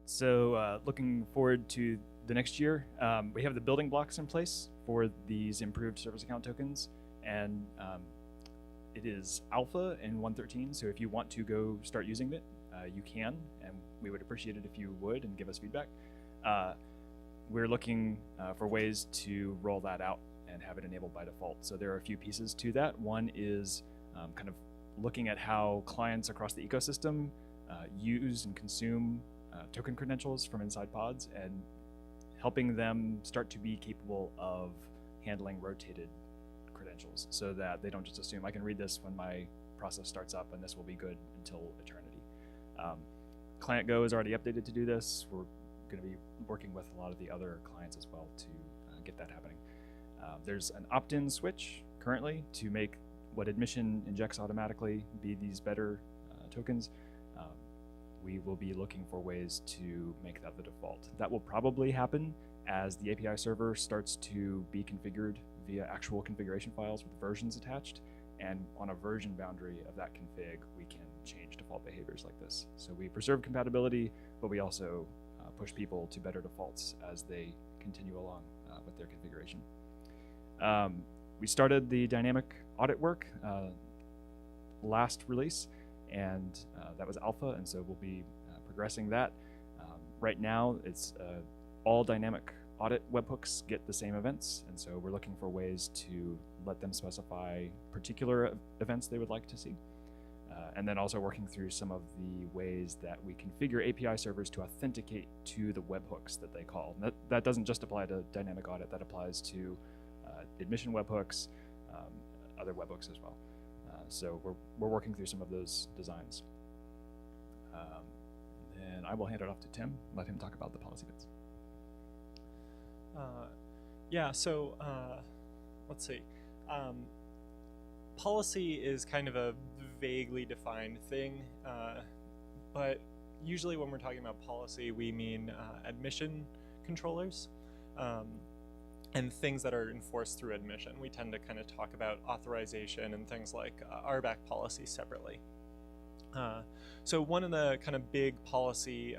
So looking forward to the next year, we have the building blocks in place for these improved service account tokens, and it is alpha in 1.13, so if you want to go start using it, you can, and we would appreciate it if you would and give us feedback. We're looking for ways to roll that out and have it enabled by default. So there are a few pieces to that. One is kind of looking at how clients across the ecosystem use and consume token credentials from inside pods, and helping them start to be capable of handling rotated credentials so that they don't just assume I can read this when my process starts up and this will be good until eternity. Client Go is already updated to do this. We're going to be working with a lot of the other clients as well to get that happening. There's an opt-in switch currently to make what admission injects automatically be these better tokens. We will be looking for ways to make that the default. That will probably happen as the API server starts to be configured via actual configuration files with versions attached, and on a version boundary of that config, we can change default behaviors like this. So we preserve compatibility, but we also push people to better defaults as they continue along with their configuration. We started the dynamic audit work last release, and that was alpha, and so we'll be progressing that. Right now, it's all dynamic audit webhooks get the same events, and so we're looking for ways to let them specify particular events they would like to see. And then also working through some of the ways that we configure API servers to authenticate to the webhooks that they call. And that doesn't just apply to dynamic audit, that applies to admission webhooks, other webhooks as well. So we're working through some of those designs. And I will hand it off to Tim, let him talk about the policy bits. Yeah, so let's see. Policy is kind of a vaguely defined thing, but usually when we're talking about policy, we mean admission controllers and things that are enforced through admission. We tend to kind of talk about authorization and things like RBAC policy separately. So one of the kind of big policy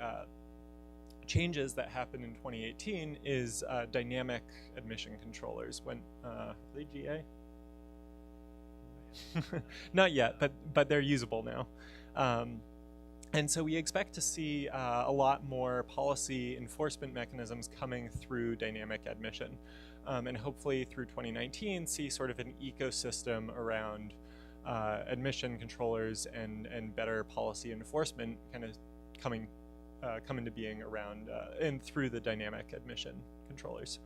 changes that happened in 2018 is dynamic admission controllers. When are they GA? Not yet, but they're usable now. And so we expect to see a lot more policy enforcement mechanisms coming through dynamic admission. And hopefully through 2019 see sort of an ecosystem around admission controllers and better policy enforcement kind of come into being around and through the dynamic admission controllers.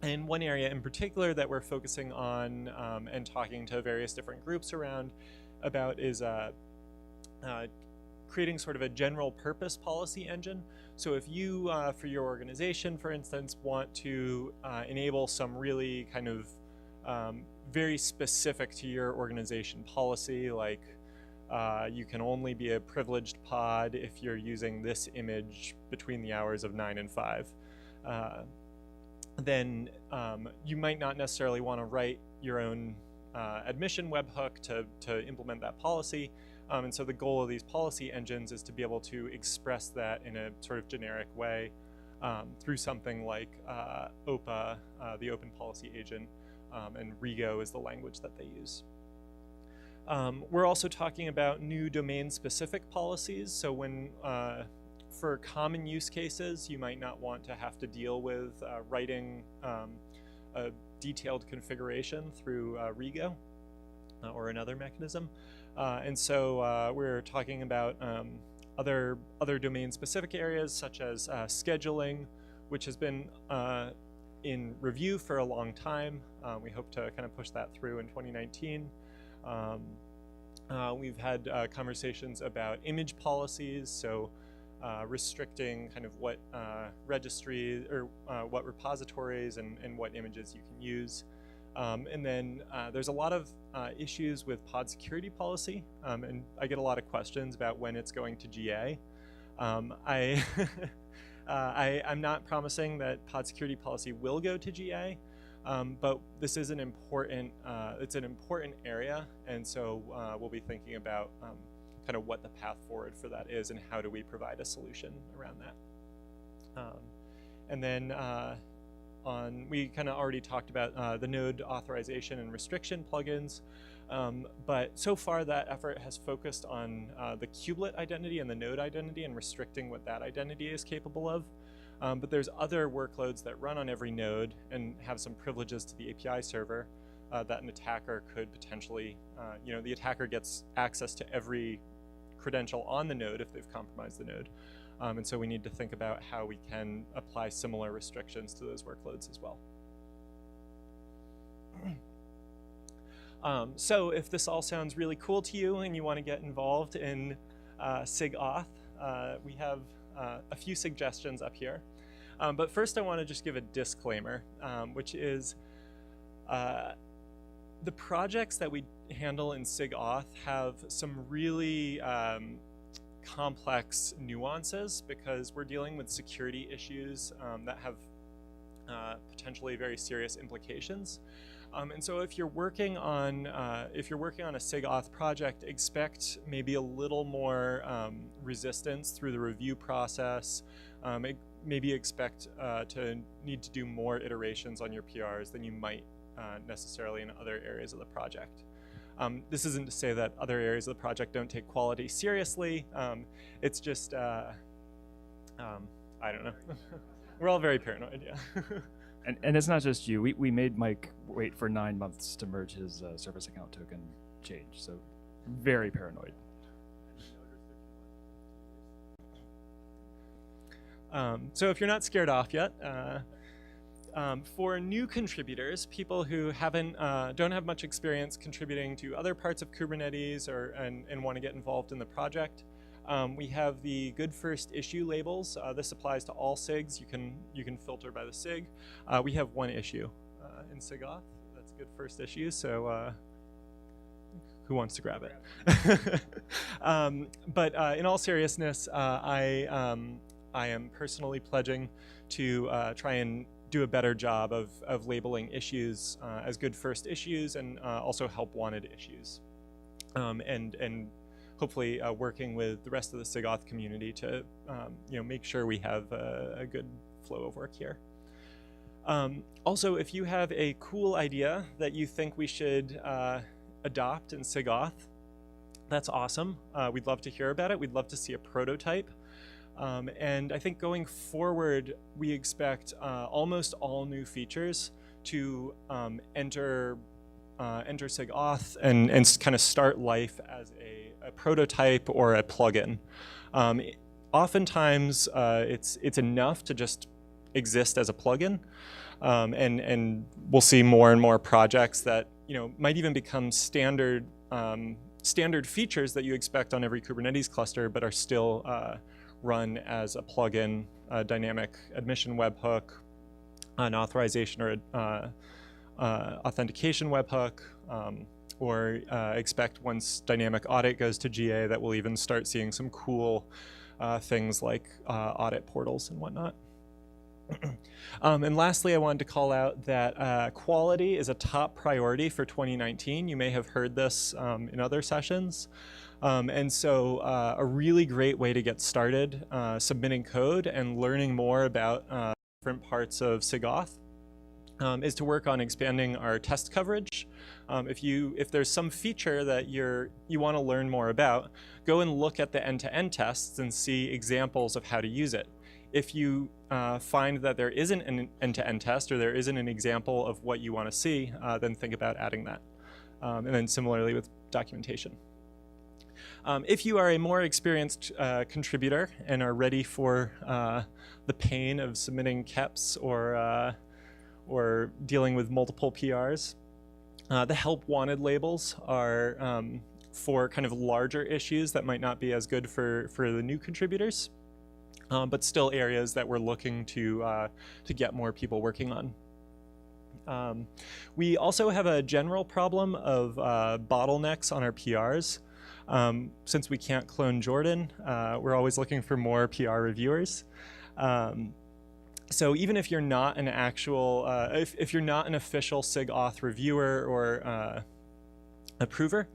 And one area in particular that we're focusing on and talking to various different groups about is creating sort of a general purpose policy engine. So if you, for your organization, for instance, want to enable some really kind of very specific to your organization policy, like you can only be a privileged pod if you're using this image between the hours of 9 and 5, then you might not necessarily want to write your own admission webhook to implement that policy. And so the goal of these policy engines is to be able to express that in a sort of generic way through something like OPA, the Open Policy Agent, and Rego is the language that they use. We're also talking about new domain-specific policies. So when, for common use cases, you might not want to have to deal with writing a detailed configuration through Rego or another mechanism. And so we're talking about other domain-specific areas such as scheduling, which has been in review for a long time. We hope to kind of push that through in 2019. We've had conversations about image policies, so restricting kind of what registries or what repositories and what images you can use. And then there's a lot of issues with pod security policy, and I get a lot of questions about when it's going to GA. I'm not promising that pod security policy will go to GA, but this is it's an important area, and so we'll be thinking about kind of what the path forward for that is and how do we provide a solution around that. And then we kind of already talked about the node authorization and restriction plugins, but so far that effort has focused on the kubelet identity and the node identity and restricting what that identity is capable of. But there's other workloads that run on every node and have some privileges to the API server that an attacker could potentially, the attacker gets access to every credential on the node if they've compromised the node. And so we need to think about how we can apply similar restrictions to those workloads as well. So if this all sounds really cool to you and you want to get involved in SIG Auth, we have a few suggestions up here. But first I want to just give a disclaimer, which is the projects that we handle in SIG Auth have some really complex nuances because we're dealing with security issues that have potentially very serious implications. And so if you're working on a SIG Auth project, expect maybe a little more resistance through the review process. Maybe expect to need to do more iterations on your PRs than you might necessarily in other areas of the project. This isn't to say that other areas of the project don't take quality seriously. It's just, I don't know. We're all very paranoid, yeah. And it's not just you. We made Mike wait for 9 months to merge his service account token change, so very paranoid. So if you're not scared off yet, for new contributors, people who don't have much experience contributing to other parts of Kubernetes and want to get involved in the project, we have the good first issue labels. This applies to all SIGs. You can filter by the SIG. We have one issue in SIG Auth. That's a good first issue. So who wants to grab it? But in all seriousness, I am personally pledging to try and do a better job of labeling issues as good first issues and also help wanted issues. And hopefully working with the rest of the SIG Auth community to make sure we have a good flow of work here. Also, if you have a cool idea that you think we should adopt in SIG Auth, that's awesome. We'd love to hear about it. We'd love to see a prototype. And I think going forward, we expect almost all new features to enter SIG Auth and kind of start life as a prototype or a plugin. Oftentimes, it's enough to just exist as a plugin, and we'll see more and more projects that might even become standard features that you expect on every Kubernetes cluster, but are still run as a plugin, a dynamic admission webhook, an authorization or authentication webhook, or expect once dynamic audit goes to GA that we'll even start seeing some cool things like audit portals and whatnot. And lastly, I wanted to call out that quality is a top priority for 2019. You may have heard this in other sessions. And so a really great way to get started submitting code and learning more about different parts of SIG Auth is to work on expanding our test coverage. If there's some feature that you want to learn more about, go and look at the end-to-end tests and see examples of how to use it. If you find that there isn't an end-to-end test or there isn't an example of what you want to see, then think about adding that. And then similarly with documentation. If you are a more experienced contributor and are ready for the pain of submitting KEPs or dealing with multiple PRs, the help wanted labels are for kind of larger issues that might not be as good for the new contributors, but still areas that we're looking to get more people working on. We also have a general problem of bottlenecks on our PRs. Since we can't clone Jordan, we're always looking for more PR reviewers. So even if you're not an actual, if you're not an official SIG Auth reviewer or approver,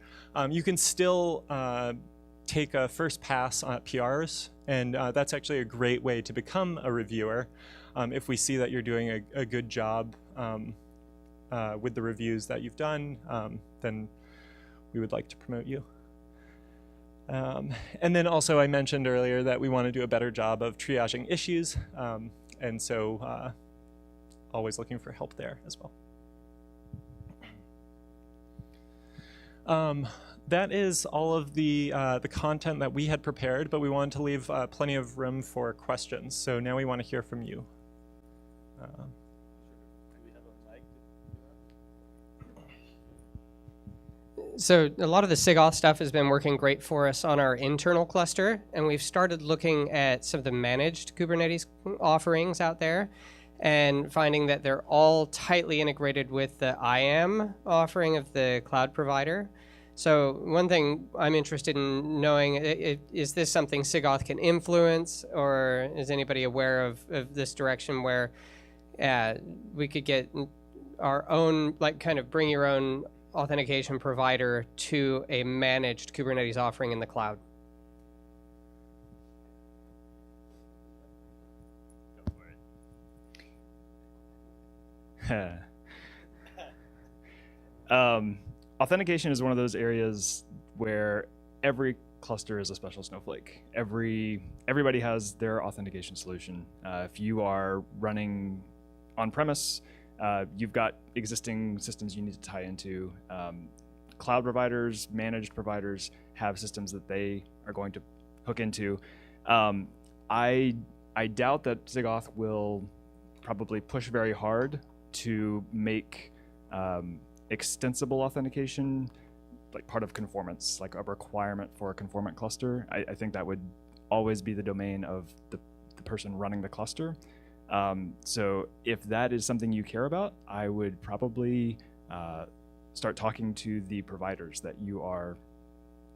you can still take a first pass at PRs, and that's actually a great way to become a reviewer. If we see that you're doing a good job with the reviews that you've done, then we would like to promote you. And then also I mentioned earlier that we want to do a better job of triaging issues, and so always looking for help there as well. That is all of the content that we had prepared, but we wanted to leave plenty of room for questions. So now we want to hear from you. So a lot of the SIG Auth stuff has been working great for us on our internal cluster, and we've started looking at some of the managed Kubernetes offerings out there and finding that they're all tightly integrated with the IAM offering of the cloud provider. So one thing I'm interested in knowing, is this something SIG Auth can influence, or is anybody aware of this direction where we could get our own, like kind of bring your own authentication provider to a managed Kubernetes offering in the cloud? Authentication is one of those areas where every cluster is a special snowflake. Everybody has their authentication solution. If you are running on-premise, you've got existing systems you need to tie into. Cloud providers, managed providers have systems that they are going to hook into. I doubt that SIG Auth will probably push very hard to make extensible authentication like part of Conformance, like a requirement for a conformant cluster. I think that would always be the domain of the person running the cluster. So if that is something you care about, I would probably start talking to the providers that you are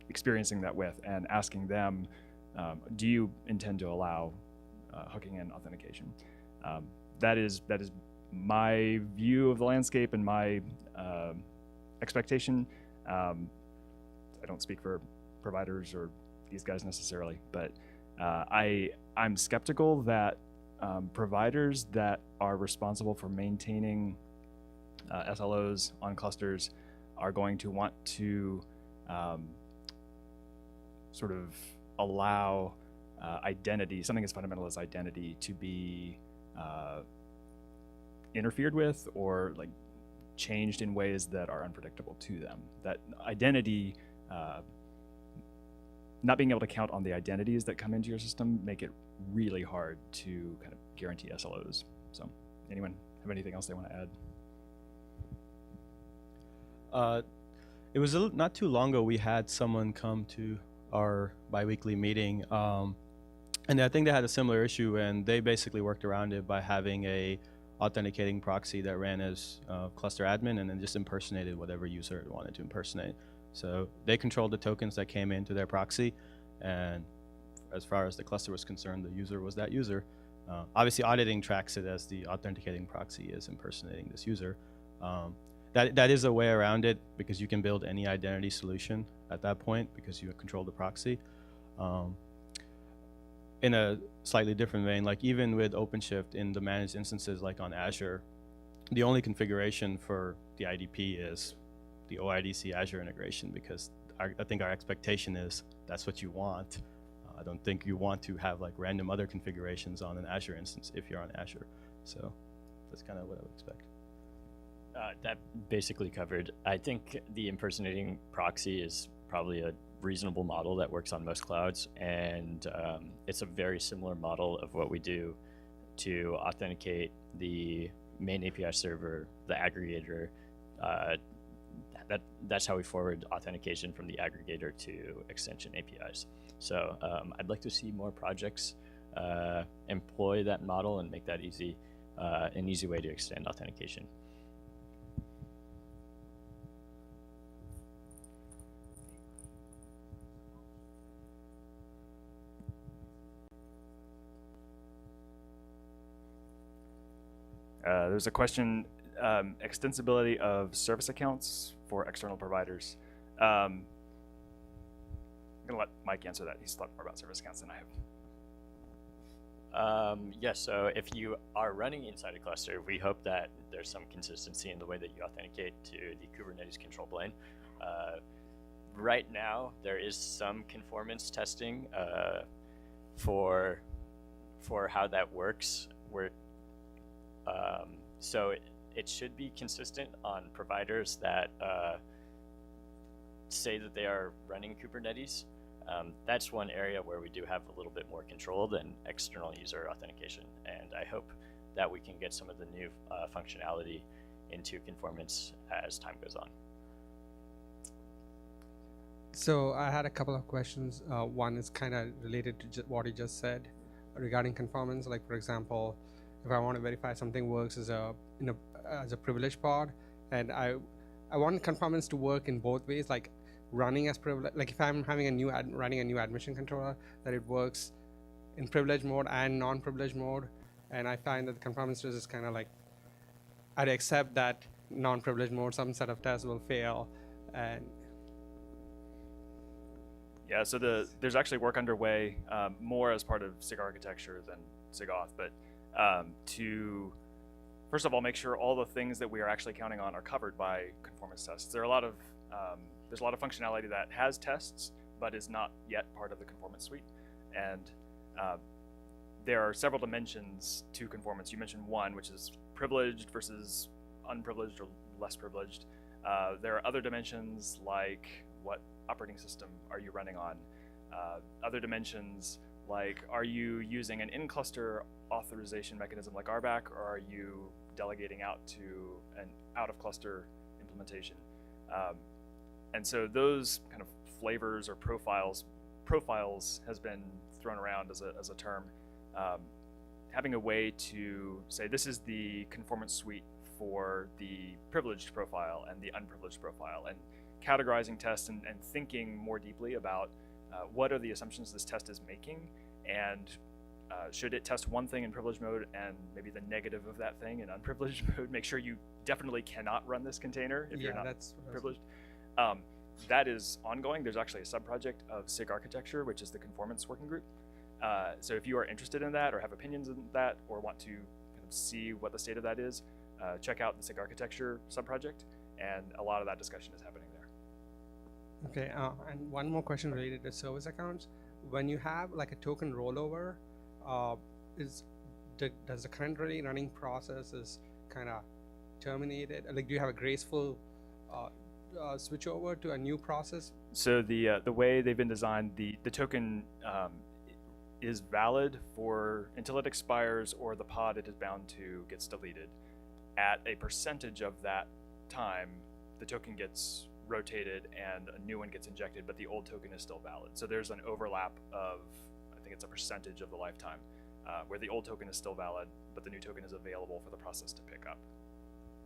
experiencing that with and asking them, do you intend to allow hooking in authentication? That is my view of the landscape and my expectation. I don't speak for providers or these guys necessarily, but I'm skeptical that providers that are responsible for maintaining SLOs on clusters are going to want to sort of allow identity, something as fundamental as identity, to be interfered with or like changed in ways that are unpredictable to them. That identity, not being able to count on the identities that come into your system make it really hard to kind of guarantee SLOs. So anyone have anything else they want to add? It was not too long ago we had someone come to our bi-weekly meeting, and I think they had a similar issue, and they basically worked around it by having a authenticating proxy that ran as cluster admin and then just impersonated whatever user it wanted to impersonate. So they controlled the tokens that came into their proxy, and as far as the cluster was concerned, the user was that user. Obviously auditing tracks it as the authenticating proxy is impersonating this user. That is a way around it because you can build any identity solution at that point because you control the proxy. In a slightly different vein, like even with OpenShift in the managed instances like on Azure, the only configuration for the IDP is the OIDC Azure integration because I think our expectation is that's what you want. I don't think you want to have like random other configurations on an Azure instance if you're on Azure. So that's kind of what I would expect. That basically covered. I think the impersonating proxy is probably a reasonable model that works on most clouds, and it's a very similar model of what we do to authenticate the main API server, the aggregator. That's how we forward authentication from the aggregator to extension APIs. So I'd like to see more projects employ that model and make that easy, an easy way to extend authentication. There's a question, extensibility of service accounts for external providers. I'm gonna let Mike answer that. He's thought more about service accounts than I have. Yes, so if you are running inside a cluster, we hope that there's some consistency in the way that you authenticate to the Kubernetes control plane. Right now, there is some conformance testing for how that works. So it should be consistent on providers that say that they are running Kubernetes. That's one area where we do have a little bit more control than external user authentication. And I hope that we can get some of the new functionality into conformance as time goes on. So I had a couple of questions. One is kind of related to what you just said regarding conformance. Like, for example, if I want to verify something works as a privileged pod, and I want conformance to work in both ways, like running as privilege. Like if I'm having running a new admission controller, that it works in privileged mode and non-privileged mode, and I find that the conformance test is kind of like I'd accept that non-privileged mode, some set of tests will fail, and Yeah, so there's actually work underway, more as part of SIG architecture than SIG Auth, but to first of all make sure all the things that we are actually counting on are covered by conformance tests. There's a lot of functionality that has tests but is not yet part of the conformance suite, and there are several dimensions to conformance. You mentioned one, which is privileged versus unprivileged or less privileged. There are other dimensions like what operating system are you running on? Other dimensions like, are you using an in-cluster authorization mechanism like RBAC, or are you delegating out to an out-of-cluster implementation? And so those kind of flavors or profiles has been thrown around as a term. Having a way to say this is the conformance suite for the privileged profile and the unprivileged profile, and categorizing tests and thinking more deeply about what are the assumptions this test is making, and should it test one thing in privileged mode and maybe the negative of that thing in unprivileged mode? Make sure you definitely cannot run this container if you're not privileged. That is ongoing. There's actually a sub-project of SIG architecture, which is the conformance working group. So if you are interested in that or have opinions on that or want to kind of see what the state of that is, check out the SIG architecture sub-project, and a lot of that discussion is happening there. Okay, and one more question related to service accounts. When you have like a token rollover, does the currently running process is kind of terminated? Like, do you have a graceful switch over to a new process? So the way they've been designed, the token is valid for until it expires or the pod it is bound to gets deleted. At a percentage of that time, the token gets rotated and a new one gets injected, but the old token is still valid. So there's an overlap of, I think it's a percentage of the lifetime, where the old token is still valid, but the new token is available for the process to pick up.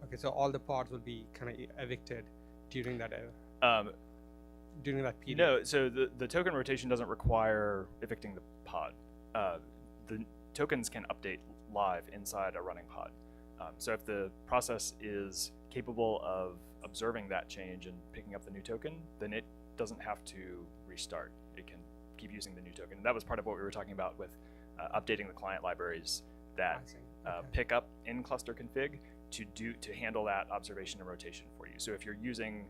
Okay, so all the pods will be kind of evicted during that period. No, so the token rotation doesn't require evicting the pod. The tokens can update live inside a running pod. So if the process is capable of observing that change and picking up the new token, then it doesn't have to restart. It can keep using the new token. And that was part of what we were talking about with updating the client libraries that pick up in cluster config to handle that observation and rotation for you. So if you're using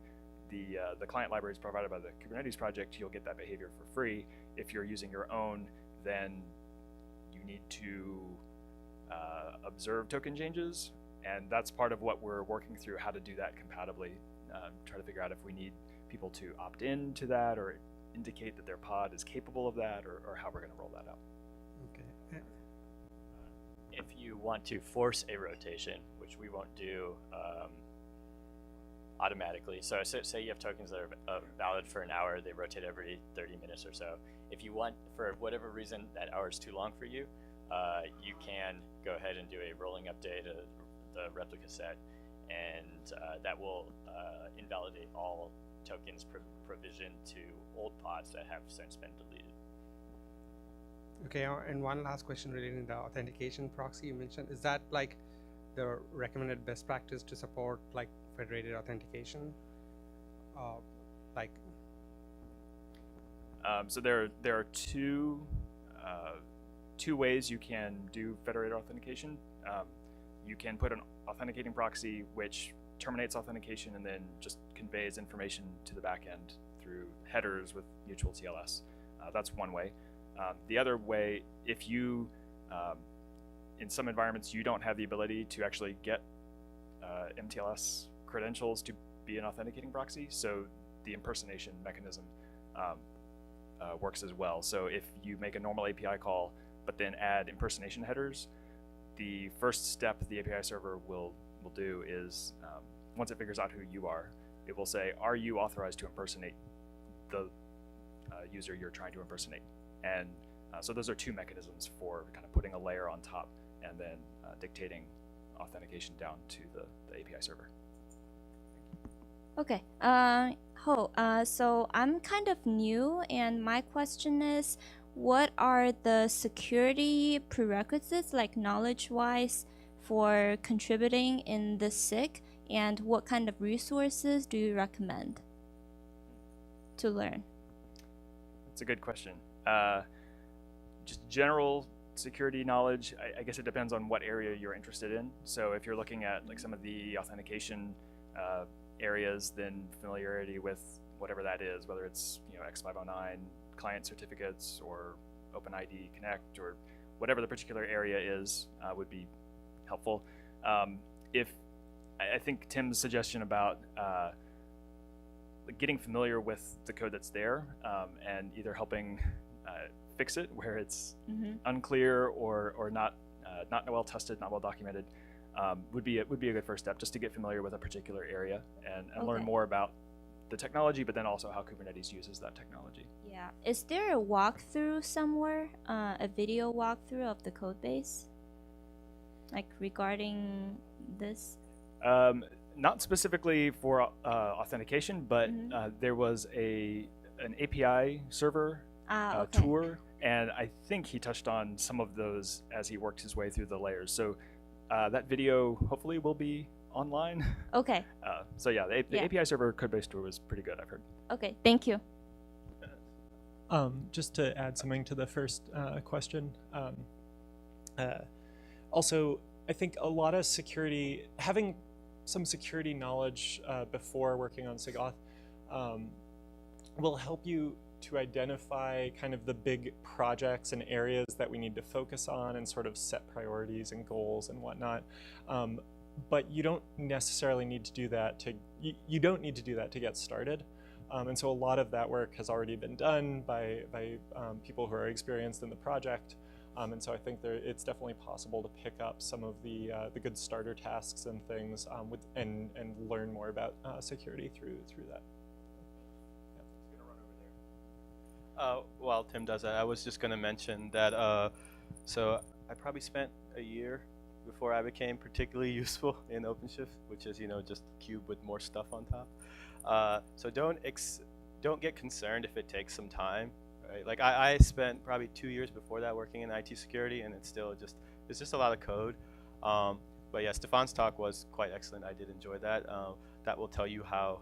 the client libraries provided by the Kubernetes project, you'll get that behavior for free. If you're using your own, then you need to observe token changes, and that's part of what we're working through, how to do that compatibly, try to figure out if we need people to opt in to that or indicate that their pod is capable of that, or how we're going to roll that out. Okay. If you want to force a rotation, which we won't do automatically, so say you have tokens that are valid for an hour, they rotate every 30 minutes or so. If you want, for whatever reason, that hour is too long for you, you can go ahead and do a rolling update of the replica set, and that will invalidate all tokens provisioned to old pods that have since been deleted. Okay, and one last question relating to the authentication proxy you mentioned. Is that like the recommended best practice to support like federated authentication? So there are two ways you can do federated authentication. You can put an authenticating proxy which terminates authentication and then just conveys information to the backend through headers with mutual TLS. That's one way. The other way, if you, in some environments, you don't have the ability to actually get MTLS credentials to be an authenticating proxy, so the impersonation mechanism works as well. So if you make a normal API call, but then add impersonation headers, the first step the API server will do is, once it figures out who you are, it will say, are you authorized to impersonate the user you're trying to impersonate? And so those are two mechanisms for kind of putting a layer on top and then dictating authentication down to the API server. Okay. So I'm kind of new, and my question is, what are the security prerequisites, like knowledge-wise, for contributing in the SIG, and what kind of resources do you recommend to learn? That's a good question. Just general security knowledge, I guess it depends on what area you're interested in. So if you're looking at like some of the authentication areas, then familiarity with whatever that is, whether it's X509 client certificates or OpenID Connect or whatever the particular area is, would be helpful. If I think Tim's suggestion about getting familiar with the code that's there and either helping fix it where it's unclear or not well tested, not well documented, would be a good first step, just to get familiar with a particular area and learn more about the technology, but then also how Kubernetes uses that technology. Yeah. Is there a walkthrough somewhere, a video walkthrough of the code base, like regarding this? Not specifically for authentication, but there was an API server tour, and I think he touched on some of those as he worked his way through the layers. So that video hopefully will be online. Okay. So yeah, the API server codebase tour was pretty good, I've heard. Okay, thank you. Just to add something to the first question, also, I think a lot of security, having some security knowledge before working on SIG Auth will help you to identify kind of the big projects and areas that we need to focus on and sort of set priorities and goals and whatnot. But you don't necessarily need to do that you don't need to do that to get started. And so a lot of that work has already been done by people who are experienced in the project. And so I think it's definitely possible to pick up some of the good starter tasks and things and learn more about security through that. While Tim does that, I was just going to mention that, so I probably spent a year before I became particularly useful in OpenShift, which is, just cube with more stuff on top. So don't get concerned if it takes some time, right? Like I spent probably 2 years before that working in IT security, and it's just a lot of code. But yeah, Stefan's talk was quite excellent. I did enjoy that. That will tell you how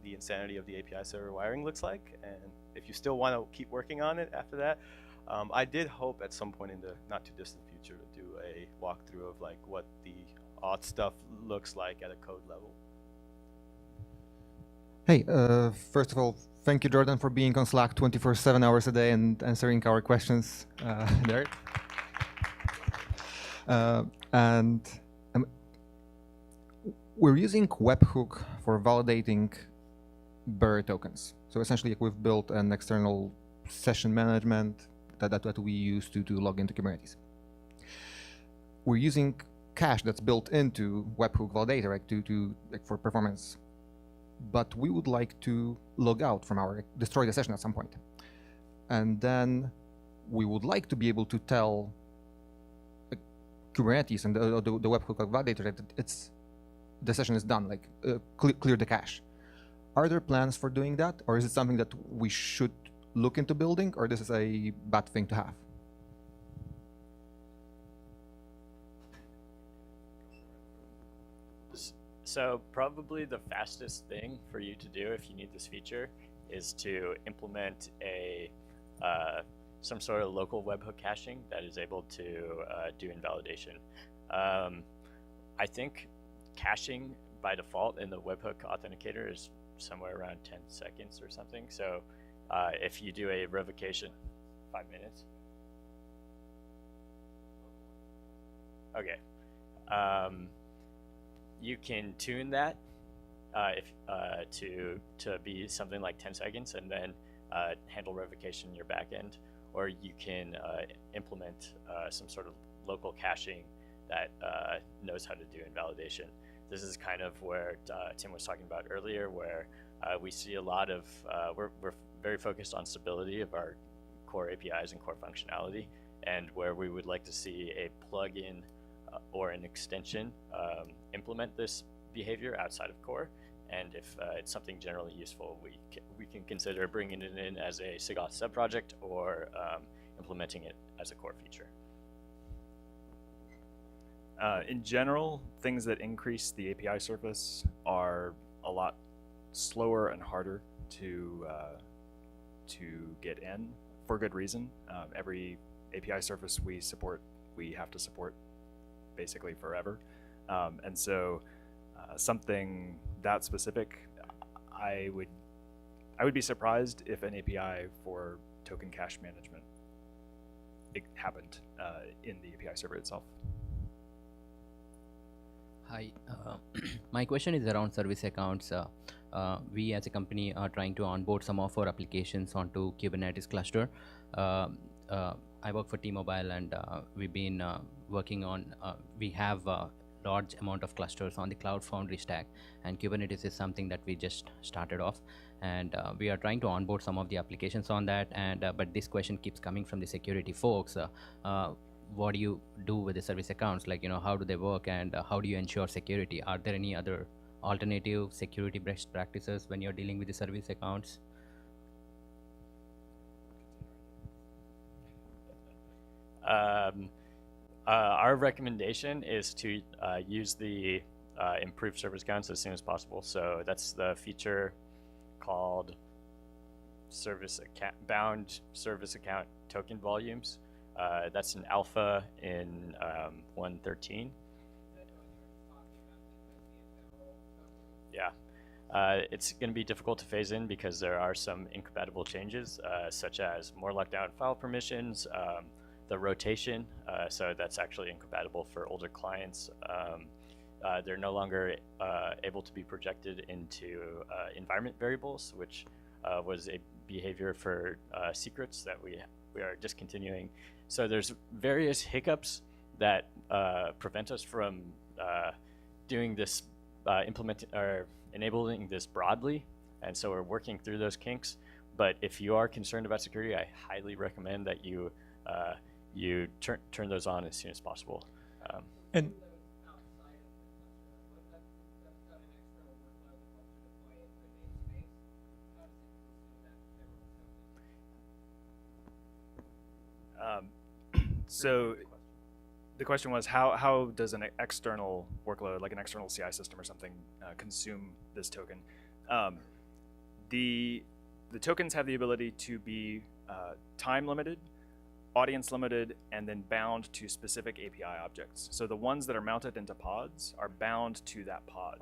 the insanity of the API server wiring looks like, and if you still want to keep working on it after that, I did hope at some point in the not too distant future to do a walkthrough of like what the auth stuff looks like at a code level. Hey, first of all, thank you, Jordan, for being on Slack 24/7 hours a day and answering our questions there. We're using webhook for validating bearer tokens. So essentially, we've built an external session management that we use to log into Kubernetes. We're using cache that's built into webhook validator, right, for performance. But we would like to log out from destroy the session at some point. And then we would like to be able to tell Kubernetes and the webhook validator that the session is done, like clear the cache. Are there plans for doing that, or is it something that we should look into building, or this is a bad thing to have? So probably the fastest thing for you to do if you need this feature is to implement a some sort of local webhook caching that is able to do invalidation. I think caching by default in the webhook authenticator is somewhere around 10 seconds or something. So if you do a revocation, 5 minutes. Okay. You can tune that to be something like 10 seconds and then handle revocation in your backend, or you can implement some sort of local caching that knows how to do invalidation. This is kind of where Tim was talking about earlier, where we see a lot of, we're very focused on stability of our core APIs and core functionality, and where we would like to see a plugin or an extension implement this behavior outside of core. And if it's something generally useful, we can consider bringing it in as a SIG Auth subproject or implementing it as a core feature. In general, things that increase the API surface are a lot slower and harder to get in, for good reason. Every API surface we support, we have to support basically forever. And so something that specific, I would be surprised if an API for token cache management happened in the API server itself. Hi, my question is around service accounts. We as a company are trying to onboard some of our applications onto Kubernetes cluster. I work for T-Mobile, and we've been working on, we have a large amount of clusters on the Cloud Foundry stack, and Kubernetes is something that we just started off, and we are trying to onboard some of the applications on that, and but this question keeps coming from the security folks. What do you do with the service accounts? Like, how do they work, and how do you ensure security? Are there any other alternative security best practices when you're dealing with the service accounts? Our recommendation is to use the improved service accounts as soon as possible. So that's the feature called bound service account token volumes. That's an alpha in 1.13. Yeah. It's going to be difficult to phase in because there are some incompatible changes, such as more lockdown file permissions, the rotation, so that's actually incompatible for older clients. They're no longer able to be projected into environment variables, which was a behavior for secrets that we are discontinuing. So there's various hiccups that prevent us from doing this, enabling this broadly, and so we're working through those kinks. But if you are concerned about security, I highly recommend that you turn those on as soon as possible. And so the question was, how does an external workload, like an external CI system or something, consume this token? The tokens have the ability to be time limited, audience limited, and then bound to specific API objects. So the ones that are mounted into pods are bound to that pod.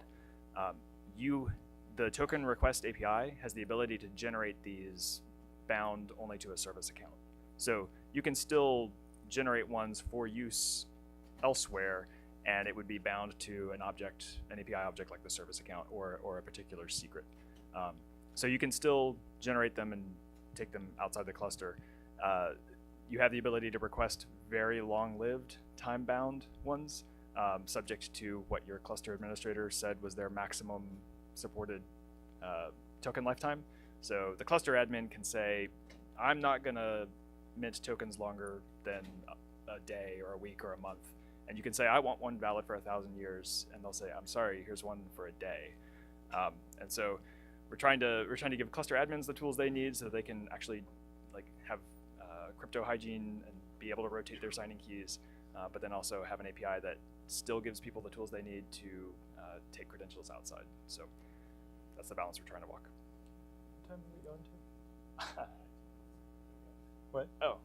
The token request API has the ability to generate these bound only to a service account. So you can still generate ones for use elsewhere, and it would be bound to an API object like the service account or a particular secret. So you can still generate them and take them outside the cluster. You have the ability to request very long-lived, time-bound ones, subject to what your cluster administrator said was their maximum supported token lifetime. So the cluster admin can say, I'm not going to mint tokens longer than a day or a week or a month. And you can say, I want one valid for 1,000 years, and they'll say, I'm sorry, here's one for a day. And so we're trying to give cluster admins the tools they need so they can actually have crypto hygiene and be able to rotate their signing keys, but then also have an API that still gives people the tools they need to take credentials outside. So that's the balance we're trying to walk. time are we going to? What? Oh,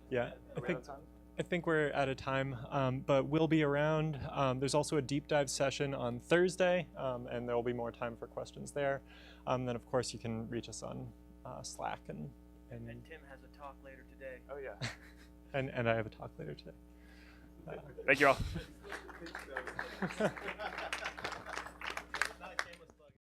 Yeah, are we out of time? I think we're out of time, but we'll be around. There's also a deep dive session on Thursday, and there will be more time for questions there. Then, of course, you can reach us on Slack and Tim has a talk later today. Oh yeah. and I have a talk later today. Thank you all.